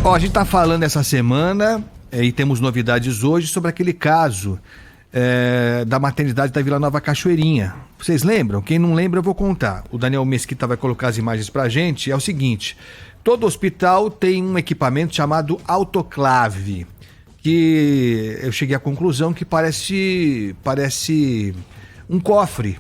Ó, a gente está falando essa semana e temos novidades hoje sobre aquele caso da maternidade da Vila Nova Cachoeirinha. Vocês lembram? Quem não lembra eu vou contar. O Daniel Mesquita vai colocar as imagens pra gente. É o seguinte, todo hospital tem um equipamento chamado autoclave, que eu cheguei à conclusão que parece um cofre.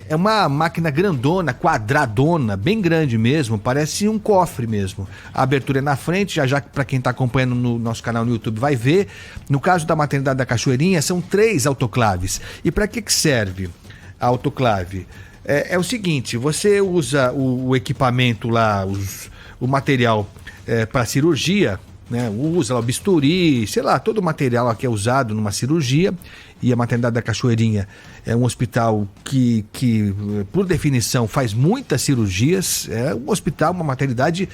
É uma máquina grandona, quadradona, bem grande mesmo, parece um cofre mesmo. A abertura é na frente, já para quem está acompanhando no nosso canal no YouTube vai ver. No caso da maternidade da Cachoeirinha, são 3 autoclaves. E para que serve a autoclave? É o seguinte, você usa o equipamento lá, o material para cirurgia, né? Usa lá o bisturi, sei lá, todo o material que é usado numa cirurgia. E a maternidade da Cachoeirinha é um hospital que por definição, faz muitas cirurgias. É um hospital, uma maternidade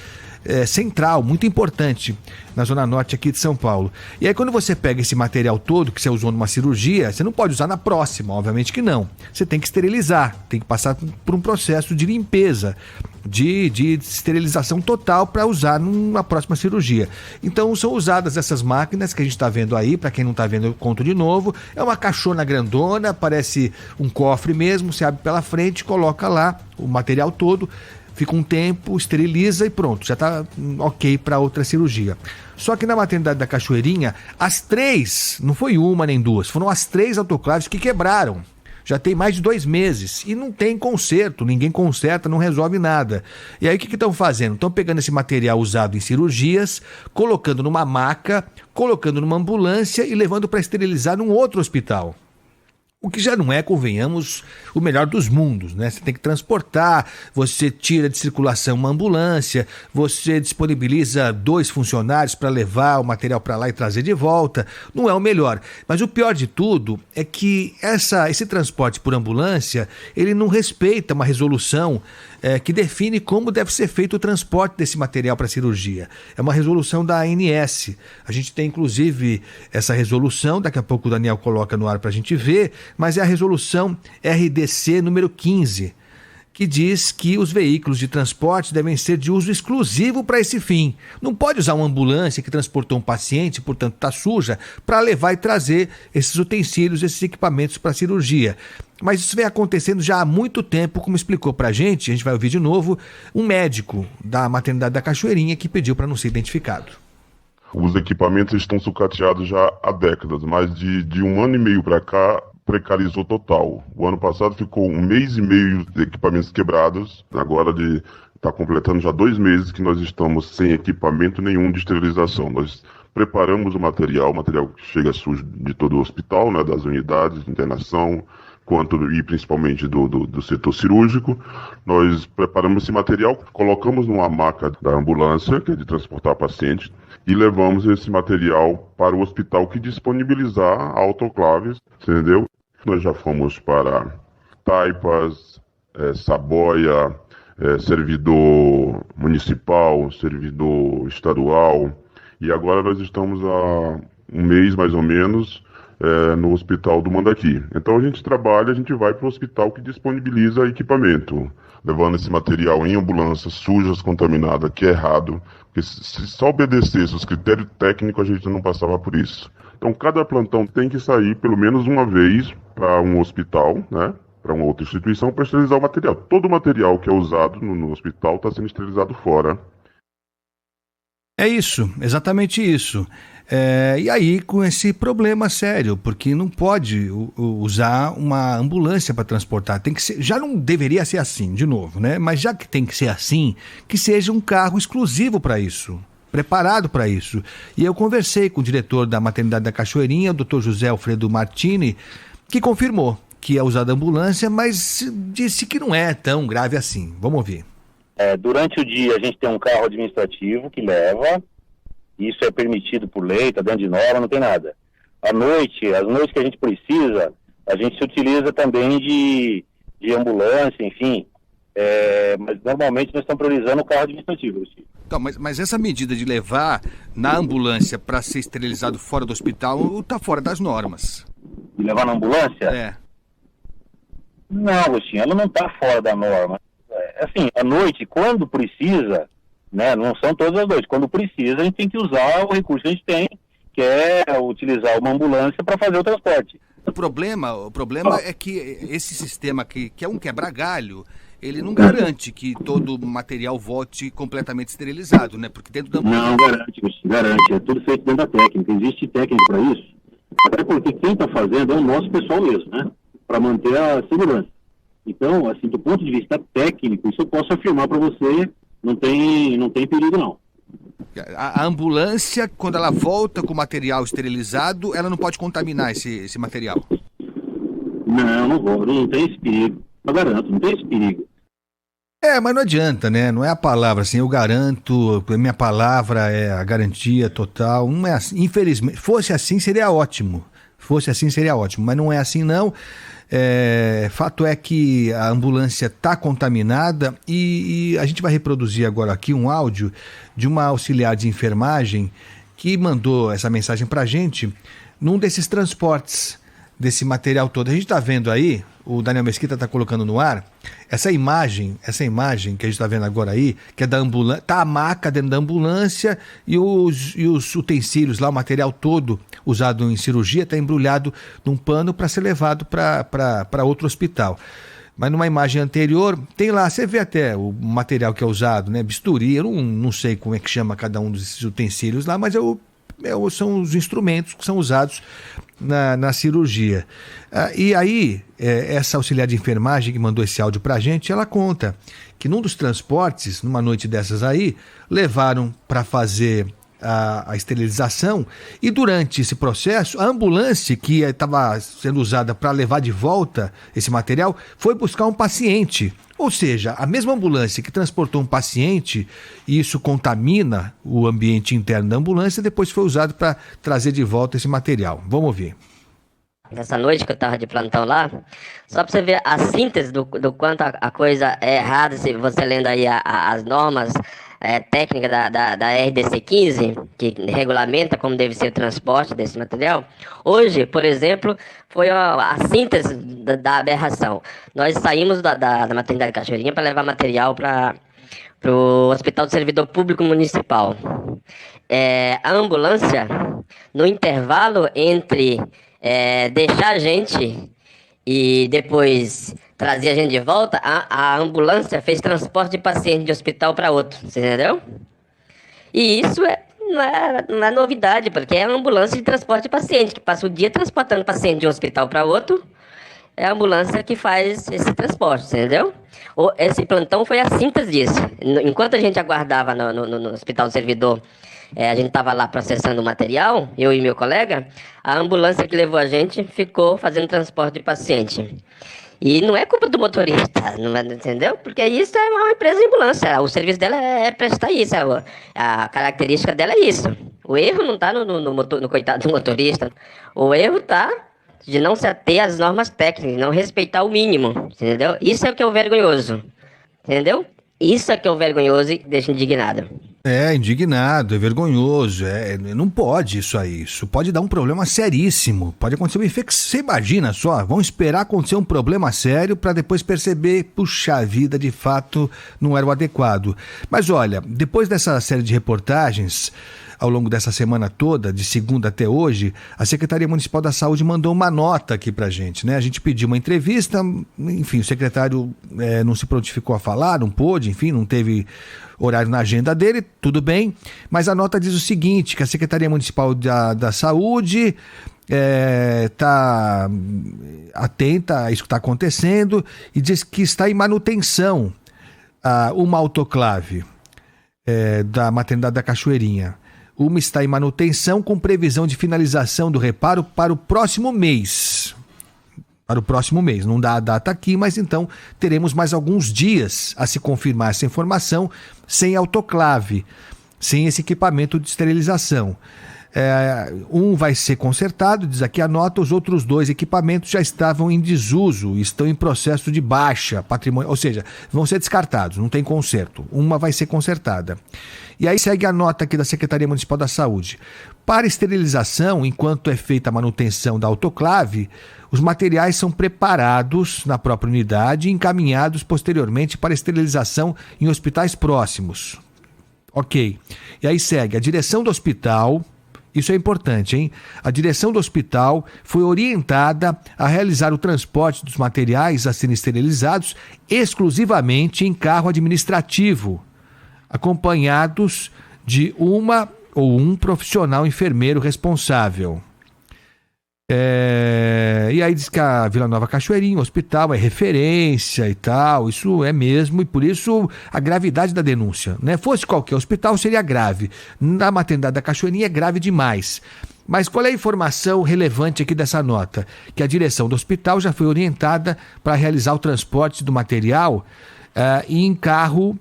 central, muito importante na Zona Norte aqui de São Paulo. E aí quando você pega esse material todo que você usou numa cirurgia, você não pode usar na próxima, obviamente que não. Você tem que esterilizar, tem que passar por um processo de limpeza, de esterilização total para usar numa próxima cirurgia. Então são usadas essas máquinas que a gente está vendo aí. Para quem não está vendo eu conto de novo. É uma caixona grandona, parece um cofre mesmo, você abre pela frente, coloca lá o material todo, fica um tempo, esteriliza e pronto, já está ok para outra cirurgia. Só que na maternidade da Cachoeirinha, as 3, não foi uma nem 2, foram as 3 autoclaves que quebraram. Já tem mais de 2 meses e não tem conserto, ninguém conserta, não resolve nada. E aí o que estão fazendo? Estão pegando esse material usado em cirurgias, colocando numa maca, colocando numa ambulância e levando para esterilizar num outro hospital. O que já não é, convenhamos, o melhor dos mundos, né? Você tem que transportar, você tira de circulação uma ambulância, você disponibiliza 2 funcionários para levar o material para lá e trazer de volta. Não é o melhor. Mas o pior de tudo é que esse transporte por ambulância, ele não respeita uma resolução que define como deve ser feito o transporte desse material para cirurgia. É uma resolução da ANS. A gente tem, inclusive, essa resolução, daqui a pouco o Daniel coloca no ar para a gente ver, mas é a resolução RDC número 15, que diz que os veículos de transporte devem ser de uso exclusivo para esse fim. Não pode usar uma ambulância que transportou um paciente, portanto está suja, para levar e trazer esses utensílios, esses equipamentos para cirurgia. Mas isso vem acontecendo já há muito tempo, como explicou para a gente vai ouvir de novo, um médico da maternidade da Cachoeirinha que pediu para não ser identificado. Os equipamentos estão sucateados já há décadas, mas de 1 ano e meio para cá, precarizou total. O ano passado ficou 1 mês e meio de equipamentos quebrados, agora está completando já 2 meses que nós estamos sem equipamento nenhum de esterilização. Nós preparamos o material que chega sujo de todo o hospital, né, das unidades de internação, e principalmente do setor cirúrgico. Nós preparamos esse material, colocamos numa maca da ambulância, que é de transportar paciente, e levamos esse material para o hospital que disponibilizar autoclaves, entendeu? Nós já fomos para Taipas, Saboia, servidor municipal, servidor estadual, e agora nós estamos há 1 mês mais ou menos no hospital do Mandaqui. Então a gente vai para o hospital que disponibiliza equipamento, levando esse material em ambulâncias sujas, contaminadas, que é errado, porque se só obedecesse os critérios técnicos a gente não passava por isso. Então cada plantão tem que sair pelo menos uma vez para um hospital, né, para uma outra instituição, para esterilizar o material. Todo o material que é usado no hospital está sendo esterilizado fora. É isso, exatamente isso. E aí com esse problema sério, porque não pode usar uma ambulância para transportar, tem que ser, já não deveria ser assim, de novo, né? Mas já que tem que ser assim, que seja um carro exclusivo para isso, preparado para isso. E eu conversei com o diretor da maternidade da Cachoeirinha, o Dr. José Alfredo Martini, que confirmou que é usada ambulância, mas disse que não é tão grave assim. Vamos ouvir. Durante o dia a gente tem um carro administrativo que leva, isso é permitido por lei, está dentro de norma, não tem nada. À noite, as noites que a gente precisa, a gente se utiliza também de ambulância, enfim, mas normalmente nós estamos priorizando o carro administrativo. Então, mas essa medida de levar na ambulância para ser esterilizado fora do hospital está fora das normas. De levar na ambulância? Não, Agostinho, ela não está fora da norma. Assim, à noite, quando precisa, né? Não são todas as noites. Quando precisa, a gente tem que usar o recurso que a gente tem, que é utilizar uma ambulância para fazer o transporte. O problema é que esse sistema que é um quebra-galho, ele não garante que todo o material volte completamente esterilizado, né? Porque dentro da... Não, garante. É tudo feito dentro da técnica. Existe técnica para isso. Até porque quem está fazendo é o nosso pessoal mesmo, né? Para manter a segurança. Então, assim, do ponto de vista técnico, isso eu posso afirmar para você, não tem perigo, não. A ambulância, quando ela volta com o material esterilizado, ela não pode contaminar esse material? Não tem esse perigo. Eu garanto, não tem esse perigo. Mas não adianta, né? Não é a palavra assim, eu garanto, minha palavra é a garantia total. Não é assim, infelizmente. Fosse assim, seria ótimo. Mas não é assim, não. Fato é que a ambulância está contaminada e a gente vai reproduzir agora aqui um áudio de uma auxiliar de enfermagem que mandou essa mensagem para a gente num desses transportes desse material todo. A gente está vendo aí, o Daniel Mesquita está colocando no ar, essa imagem que a gente está vendo agora aí, que é da ambulância, tá a maca dentro da ambulância e os utensílios lá, o material todo usado em cirurgia, está embrulhado num pano para ser levado para outro hospital. Mas numa imagem anterior, tem lá, você vê até o material que é usado, né? Bisturi, eu não sei como é que chama cada um desses utensílios lá, mas são os instrumentos que são usados na cirurgia. E aí, essa auxiliar de enfermagem que mandou esse áudio pra gente, ela conta que num dos transportes, numa noite dessas aí, levaram para fazer a esterilização e durante esse processo, a ambulância que estava sendo usada para levar de volta esse material foi buscar um paciente. Ou seja, a mesma ambulância que transportou um paciente e isso contamina o ambiente interno da ambulância, depois foi usado para trazer de volta esse material. Vamos ouvir. Nessa noite que eu tava de plantão lá, só pra você ver a síntese do quanto a coisa é errada, se você lendo aí as normas técnicas da RDC 15, que regulamenta como deve ser o transporte desse material. Hoje, por exemplo, foi a síntese da aberração. Nós saímos da maternidade Cachoeirinha para levar material para o Hospital do Servidor Público Municipal. A ambulância, no intervalo entre deixar a gente e depois trazer a gente de volta, a ambulância fez transporte de paciente de hospital para outro, você entendeu? E isso não é novidade, porque é a ambulância de transporte de paciente, que passa o dia transportando paciente de um hospital para outro, é a ambulância que faz esse transporte, você entendeu? Esse plantão foi a síntese disso. Enquanto a gente aguardava no Hospital do Servidor, a gente estava lá processando o material, eu e meu colega, a ambulância que levou a gente ficou fazendo transporte de paciente. E não é culpa do motorista, entendeu? Porque isso é uma empresa de ambulância, o serviço dela é prestar isso, a característica dela é isso. O erro não está no coitado do motorista, o erro está de não se ater às normas técnicas, não respeitar o mínimo, entendeu? Isso é o que é o vergonhoso, entendeu? Isso é que é o vergonhoso e deixa indignado. Indignado, é vergonhoso, não pode isso aí, isso pode dar um problema seríssimo, pode acontecer uma infecção, você imagina só, vão esperar acontecer um problema sério para depois perceber, puxa, a vida de fato não era o adequado. Mas olha, depois dessa série de reportagens, ao longo dessa semana toda, de segunda até hoje, a Secretaria Municipal da Saúde mandou uma nota aqui pra gente, né? A gente pediu uma entrevista, enfim, o secretário não se prontificou a falar, não pôde, enfim, não teve horário na agenda dele, tudo bem, mas a nota diz o seguinte, que a Secretaria Municipal da Saúde está atenta a isso que está acontecendo e diz que está em manutenção uma autoclave da maternidade da Cachoeirinha. Uma está em manutenção com previsão de finalização do reparo para o próximo mês. Não dá a data aqui, mas então teremos mais alguns dias a se confirmar essa informação sem autoclave, sem esse equipamento de esterilização. Um vai ser consertado, diz aqui a nota, os outros 2 equipamentos já estavam em desuso, estão em processo de baixa patrimônio, ou seja, vão ser descartados, não tem conserto. Uma vai ser consertada. E aí segue a nota aqui da Secretaria Municipal da Saúde. Para esterilização, enquanto é feita a manutenção da autoclave, os materiais são preparados na própria unidade e encaminhados posteriormente para esterilização em hospitais próximos. Ok. E aí segue, a direção do hospital, isso é importante, hein? A direção do hospital foi orientada a realizar o transporte dos materiais a serem esterilizados exclusivamente em carro administrativo, acompanhados de uma ou um profissional enfermeiro responsável. E aí diz que a Vila Nova Cachoeirinha, o hospital, é referência e tal, isso é mesmo, e por isso a gravidade da denúncia, né? Fosse qualquer hospital seria grave, na maternidade da Cachoeirinha é grave demais. Mas qual é a informação relevante aqui dessa nota? Que a direção do hospital já foi orientada para realizar o transporte do material em carro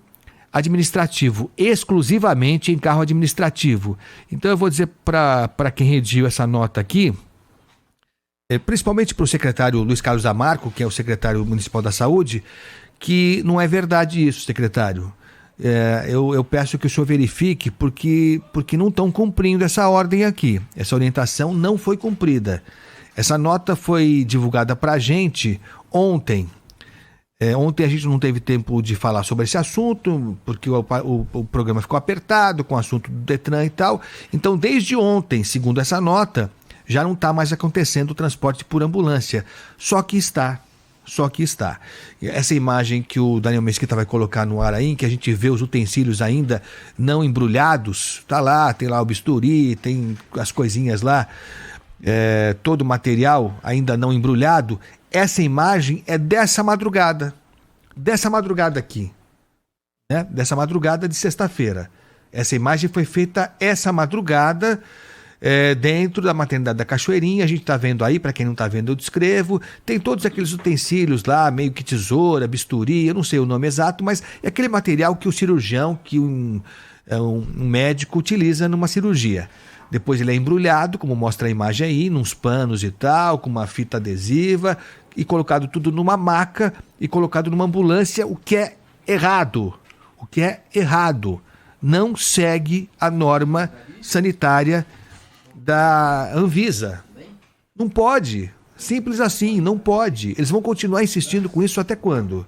administrativo, exclusivamente em carro administrativo. Então eu vou dizer para quem redigiu essa nota aqui, principalmente para o secretário Luiz Carlos Amarco, que é o secretário municipal da saúde, que não é verdade isso, secretário. Eu peço que o senhor verifique, porque não estão cumprindo essa ordem aqui. Essa orientação não foi cumprida. Essa nota foi divulgada para a gente ontem. Ontem a gente não teve tempo de falar sobre esse assunto, porque o programa ficou apertado com o assunto do Detran e tal. Então, desde ontem, segundo essa nota, já não está mais acontecendo o transporte por ambulância. Só que está. Essa imagem que o Daniel Mesquita vai colocar no ar aí, que a gente vê os utensílios ainda não embrulhados, tá lá, tem lá o bisturi, tem as coisinhas lá, todo o material ainda não embrulhado. Essa imagem é dessa madrugada aqui, né? Dessa madrugada de sexta-feira. Essa imagem foi feita essa madrugada, dentro da maternidade da Cachoeirinha. A gente está vendo aí, para quem não está vendo eu descrevo, tem todos aqueles utensílios lá, meio que tesoura, bisturi, eu não sei o nome exato, mas é aquele material que o cirurgião, que um médico utiliza numa cirurgia. Depois ele é embrulhado, como mostra a imagem aí, nos panos e tal, com uma fita adesiva, e colocado tudo numa maca e colocado numa ambulância, o que é errado. Não segue a norma sanitária da Anvisa. Não pode. Simples assim, não pode. Eles vão continuar insistindo com isso até quando?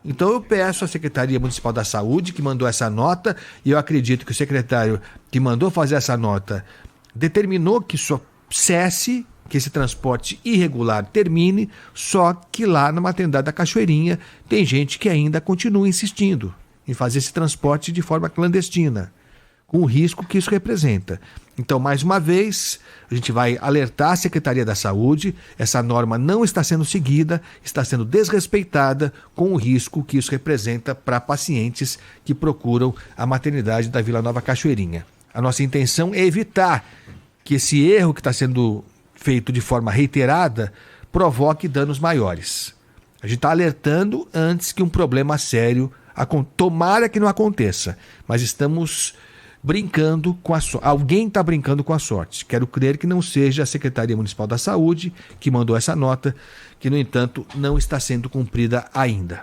Então eu peço à Secretaria Municipal da Saúde, que mandou essa nota, e eu acredito que o secretário que mandou fazer essa nota determinou que isso cesse, que esse transporte irregular termine, só que lá na maternidade da Cachoeirinha tem gente que ainda continua insistindo em fazer esse transporte de forma clandestina, com o risco que isso representa. Então, mais uma vez, a gente vai alertar a Secretaria da Saúde, essa norma não está sendo seguida, está sendo desrespeitada, com o risco que isso representa para pacientes que procuram a maternidade da Vila Nova Cachoeirinha. A nossa intenção é evitar que esse erro que está sendo feito de forma reiterada provoque danos maiores. A gente está alertando antes que um problema sério tomara que não aconteça, mas estamos brincando com a sorte. Alguém está brincando com a sorte. Quero crer que não seja a Secretaria Municipal da Saúde que mandou essa nota, que, no entanto, não está sendo cumprida ainda.